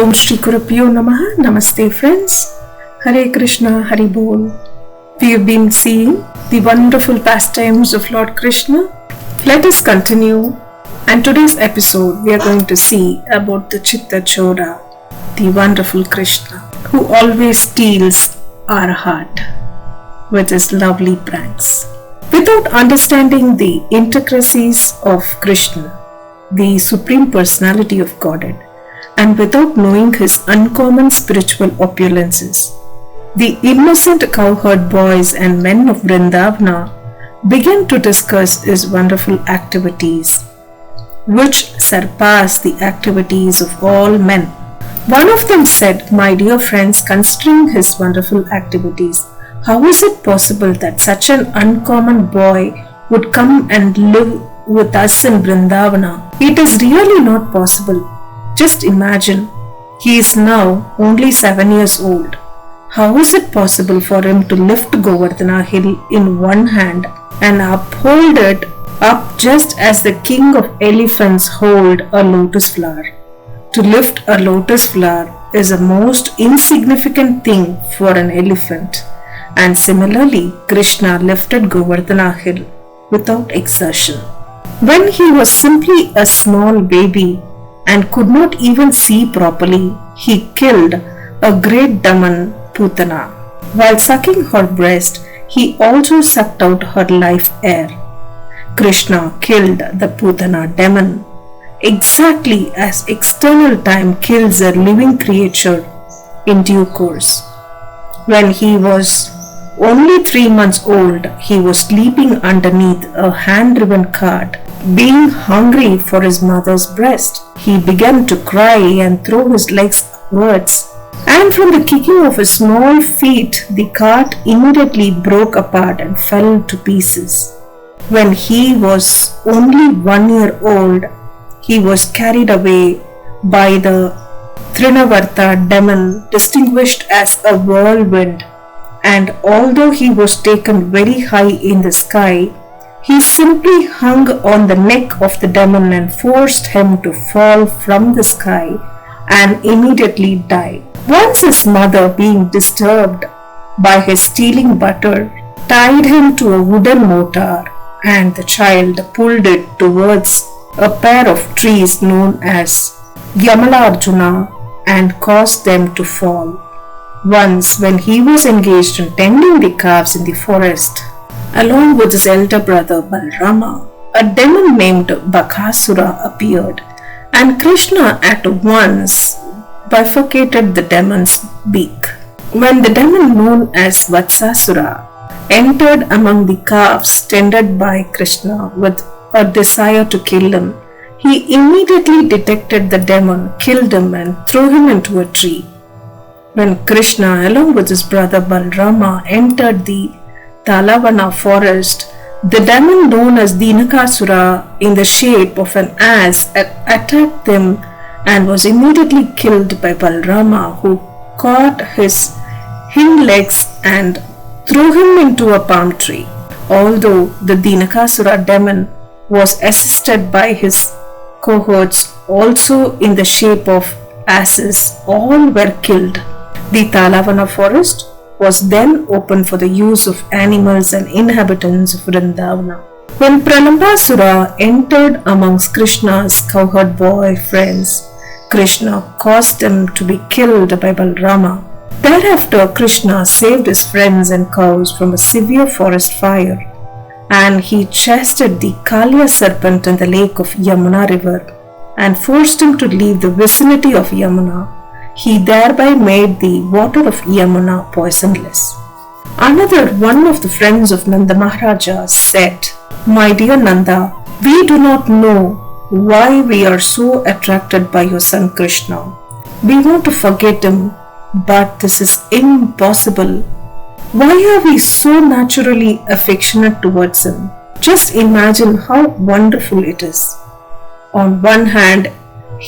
Om Shri Gurupyo Namaha. Namaste friends. Hare Krishna, Hari Bol. We have been seeing the wonderful pastimes of Lord Krishna. Let us continue. And today's episode we are going to see about the Chitta Chora, the wonderful Krishna, who always steals our heart with his lovely pranks. Without understanding the intricacies of Krishna, the Supreme Personality of Godhead, and without knowing his uncommon spiritual opulences, the innocent cowherd boys and men of Vrindavana began to discuss his wonderful activities, which surpass the activities of all men. One of them said, "My dear friends, considering his wonderful activities, how is it possible that such an uncommon boy would come and live with us in Vrindavana? It is really not possible. Just imagine, he is now only 7 years old. How is it possible for him to lift Govardhana hill in one hand and uphold it up just as the king of elephants hold a lotus flower? To lift a lotus flower is a most insignificant thing for an elephant. And similarly, Krishna lifted Govardhana hill without exertion. When he was simply a small baby and could not even see properly, he killed a great demon, Putana. While sucking her breast, he also sucked out her life air. Krishna killed the Putana demon exactly as external time kills a living creature in due course. When he was only 3 months old, he was sleeping underneath a hand-driven cart. Being hungry for his mother's breast, he began to cry and throw his legs upwards. And from the kicking of his small feet, the cart immediately broke apart and fell to pieces. When he was only 1 year old, he was carried away by the Trinavarta demon, distinguished as a whirlwind. And although he was taken very high in the sky, he simply hung on the neck of the demon and forced him to fall from the sky and immediately die. Once his mother, being disturbed by his stealing butter, tied him to a wooden mortar, and the child pulled it towards a pair of trees known as Yamalarjuna and caused them to fall. Once, when he was engaged in tending the calves in the forest, along with his elder brother Balrama, a demon named Bakasura appeared, and Krishna at once bifurcated the demon's beak. When the demon known as Vatsasura entered among the calves tended by Krishna with a desire to kill him, he immediately detected the demon, killed him, and threw him into a tree. When Krishna, along with his brother Balrama, entered the Talavana forest, the demon known as Dinakasura, in the shape of an ass, attacked them and was immediately killed by Balrama, who caught his hind legs and threw him into a palm tree. Although the Dinakasura demon was assisted by his cohorts, also in the shape of asses, all were killed. The Talavana forest was then open for the use of animals and inhabitants of Vrindavana. When Pralambasura entered amongst Krishna's cowherd boy friends, Krishna caused them to be killed by Balrama. Thereafter, Krishna saved his friends and cows from a severe forest fire, and he chased the Kalya serpent in the lake of Yamuna river and forced him to leave the vicinity of Yamuna. He thereby made the water of Yamuna poisonless. Another one of the friends of Nanda Maharaja said, "My dear Nanda, we do not know why we are so attracted by your son Krishna. We want to forget him, but this is impossible. Why are we so naturally affectionate towards him? Just imagine how wonderful it is. On one hand,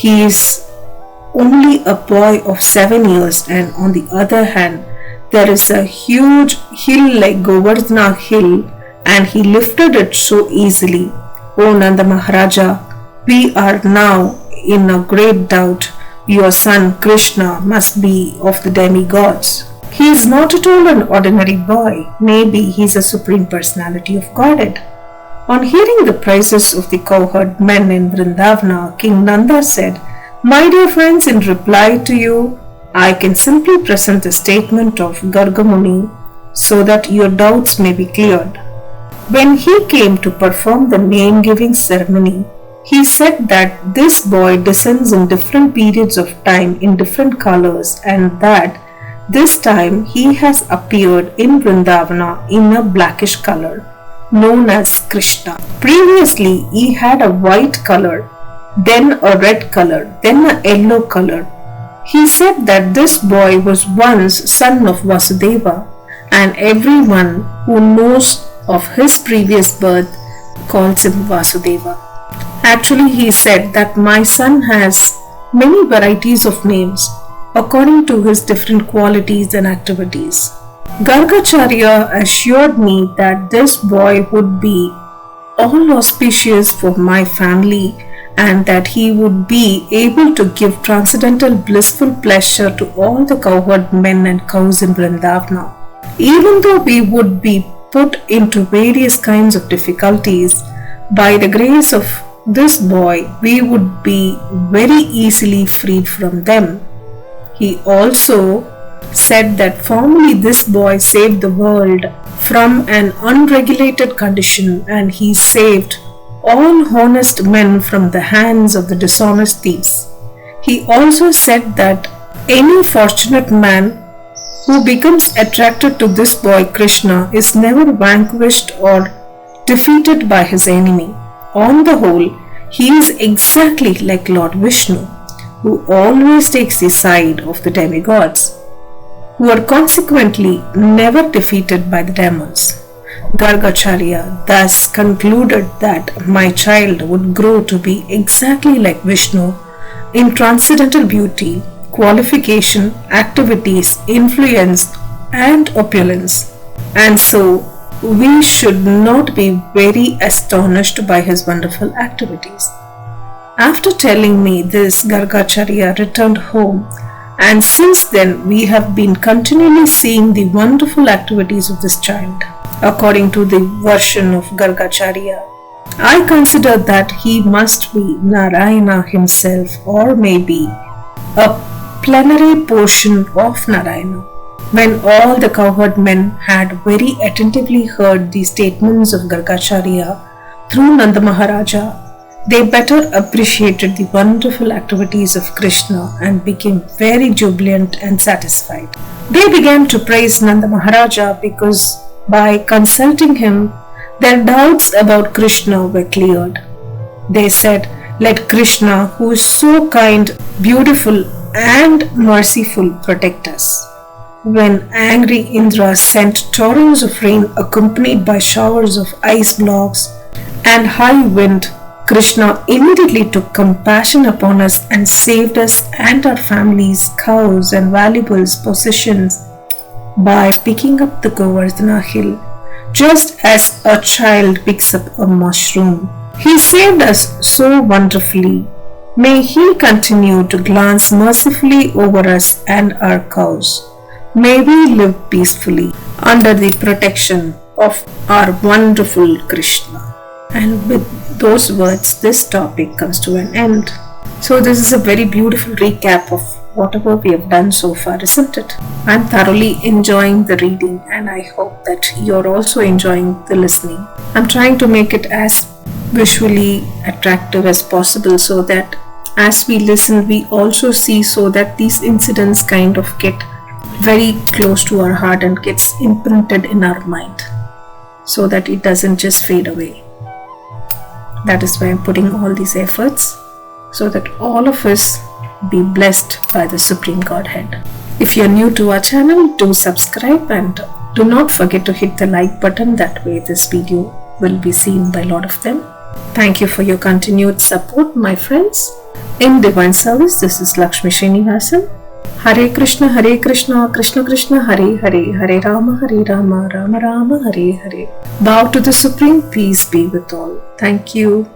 he is only a boy of 7 years, and on the other hand, there is a huge hill like Govardhana hill, and he lifted it so easily. O Nanda Maharaja, we are now in a great doubt Your son Krishna must be of the demigods. He is not at all an ordinary boy. Maybe he is a Supreme Personality of Godhead. On hearing the praises of the cowherd men in Vrindavana, King Nanda said, "My dear friends, in reply to you, I can simply present the statement of Gargamuni so that your doubts may be cleared. When he came to perform the name-giving ceremony, he said that this boy descends in different periods of time in different colors, and that this time he has appeared in Vrindavana in a blackish color, known as Krishna. Previously he had a white color, then a red color, then a yellow color. He said that this boy was once son of Vasudeva, and everyone who knows of his previous birth calls him Vasudeva. Actually, he said that my son has many varieties of names according to his different qualities and activities. Gargacharya assured me that this boy would be all auspicious for my family and that he would be able to give transcendental blissful pleasure to all the cowherd men and cows in Vrindavana. Even though we would be put into various kinds of difficulties, by the grace of this boy, we would be very easily freed from them. He also said that formerly this boy saved the world from an unregulated condition, and he saved all honest men from the hands of the dishonest thieves. He also said that any fortunate man who becomes attracted to this boy Krishna is never vanquished or defeated by his enemy. On the whole, he is exactly like Lord Vishnu, who always takes the side of the demigods, who are consequently never defeated by the demons. Gargacharya thus concluded that my child would grow to be exactly like Vishnu in transcendental beauty, qualification, activities, influence, and opulence. And so, we should not be very astonished by his wonderful activities. After telling me this, Gargacharya returned home, and since then we have been continually seeing the wonderful activities of this child. According to the version of Gargacharya, I consider that he must be Narayana himself, or maybe a plenary portion of Narayana. When all the cowherd men had very attentively heard the statements of Gargacharya through Nanda Maharaja, they better appreciated the wonderful activities of Krishna and became very jubilant and satisfied. They began to praise Nanda Maharaja because by consulting him, their doubts about Krishna were cleared. They said, "Let Krishna, who is so kind, beautiful, and merciful, protect us." When angry Indra sent torrents of rain accompanied by showers of ice blocks and high wind, Krishna immediately took compassion upon us and saved us and our families, cows, and valuable possessions by picking up the Govardhana hill, just as a child picks up a mushroom. He saved us so wonderfully. May he continue to glance mercifully over us and our cows. May we live peacefully under the protection of our wonderful Krishna. And with those words, this topic comes to an end. So this is a very beautiful recap of whatever we have done so far, isn't it? I'm thoroughly enjoying the reading, and I hope that you're also enjoying the listening. I'm trying to make it as visually attractive as possible so that as we listen, we also see, so that these incidents kind of get very close to our heart and gets imprinted in our mind, so that it doesn't just fade away. That is why I'm putting all these efforts, so that all of us be blessed by the Supreme Godhead. If you're new to our channel, do subscribe and do not forget to hit the like button. That way this video will be seen by a lot of them. Thank you for your continued support, my friends. In divine service, this is Lakshmi Srinivasan. Hare Krishna, Krishna Krishna, Hare Hare, Hare Rama, Rama Rama, Hare Hare. Bow to the Supreme, peace be with all. Thank you.